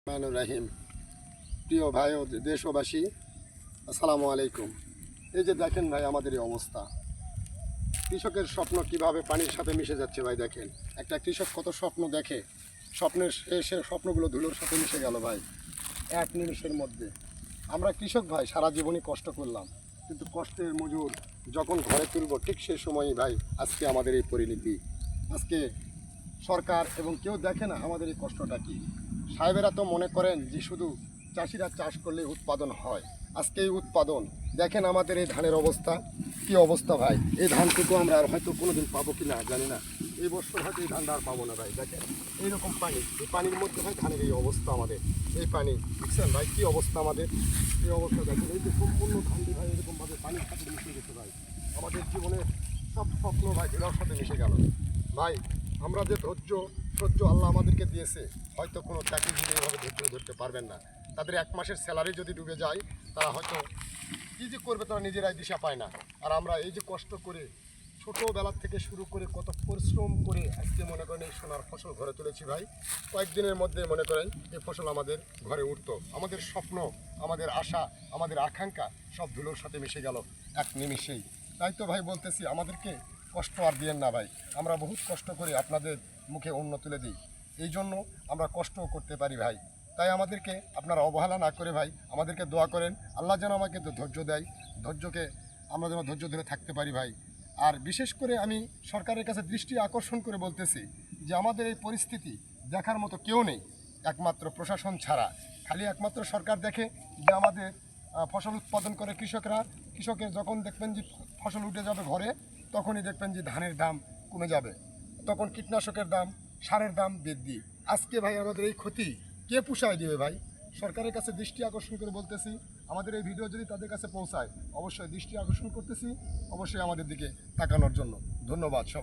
রাহিম। প্রিয় ভাই ও দেশবাসী, আসসালামু আলাইকুম। এই যে দেখেন ভাই, আমাদের এই অবস্থা, কৃষকের স্বপ্ন কিভাবে পানির সাথে মিশে যাচ্ছে ভাই। দেখেন, একটা কৃষক কত স্বপ্ন দেখে, স্বপ্নের সে স্বপ্নগুলো ধুলোর সাথে মিশে গেল ভাই এক নিমিষের মধ্যে। আমরা কৃষক ভাই সারা জীবনই কষ্ট করলাম, কিন্তু কষ্টের মজুর যখন ঘরে তুলব ঠিক সেই সময়ই ভাই আজকে আমাদের এই পরিণতি। আজকে সরকার এবং কেউ দেখে না আমাদের এই কষ্টটা কী। সাহেবেরা তো মনে করেন যে শুধু চাষিরা চাষ করলে উৎপাদন হয়। আজকে এই উৎপাদন দেখেন, আমাদের এই ধানের অবস্থা কী অবস্থা ভাই। এই ধানটুকু আমরা আর হয়তো কোনো দিন পাবো কি না জানি না। এই বছর হয়তো এই ধানটা আর পাবো না ভাই। দেখেন এইরকম পানি, এই পানির মধ্যে ভাই ধানের এই অবস্থা আমাদের। এই পানি বুঝছেন ভাই কী অবস্থা আমাদের। এই অবস্থা দেখেন, এই যে সম্পূর্ণ ধানটি ভাই এরকমভাবে পানির সাথে মিশে গেছে ভাই। আমাদের জীবনের সব স্বপ্ন ভাই ধুলার সাথে মিশে গেল ভাই। আমরা যে ধৈর্য সহ্য আল্লাহ আমাদেরকে দিয়েছে, হয়তো কোনো চাকরিজীবী এইভাবে ধৈর্য ধরতে পারবেন না। তাদের এক মাসের স্যালারি যদি ডুবে যায়, তারা হয়তো কী যে করবে তারা নিজেরাই দিশা পায় না। আর আমরা এই যে কষ্ট করে ছোটোবেলার থেকে শুরু করে কত পরিশ্রম করে আজকে মনে করেন এই সোনার ফসল ঘরে তুলেছি ভাই। কয়েকদিনের মধ্যে মনে করেন এই ফসল আমাদের ঘরে উঠতো। আমাদের স্বপ্ন, আমাদের আশা, আমাদের আকাঙ্ক্ষা সব ধুলোর সাথে মিশে গেল এক নিমিষেই। তাই তো ভাই বলতেছি, আমাদেরকে কষ্ট আর দিয়েন না ভাই। আমরা বহুত কষ্ট করে আপনাদের মুখে অন্ন তুলে দিই, এই জন্য আমরা কষ্টও করতে পারি ভাই। তাই আমাদেরকে আপনারা অবহেলা না করে ভাই আমাদেরকে দোয়া করেন, আল্লাহ যেন আমাকে ধৈর্য দেয়, ধৈর্যকে আমরা যেন ধৈর্য ধরে থাকতে পারি ভাই। আর বিশেষ করে আমি সরকারের কাছে দৃষ্টি আকর্ষণ করে বলতেছি যে আমাদের এই পরিস্থিতি দেখার মতো কেউ নেই, একমাত্র প্রশাসন ছাড়া। খালি একমাত্র সরকার দেখে যে আমাদের ফসল উৎপাদন করে কৃষকরা, কৃষকের যখন দেখবেন যে ফসল উঠে যাবে ঘরে, তখনই দেখবেন যে ধানের দাম কমে যাবে, তখন কীটনাশকের দাম, সারের দাম বৃদ্ধি। আজকে ভাই আমাদের এই ক্ষতি কে পুষায় দিবে ভাই? সরকারের কাছে দৃষ্টি আকর্ষণ করে বলতেছি, আমাদের এই ভিডিও যদি তাদের কাছে পৌঁছায়, অবশ্যই দৃষ্টি আকর্ষণ করতেছি অবশ্যই আমাদের দিকে তাকানোর জন্য। ধন্যবাদ সবাই।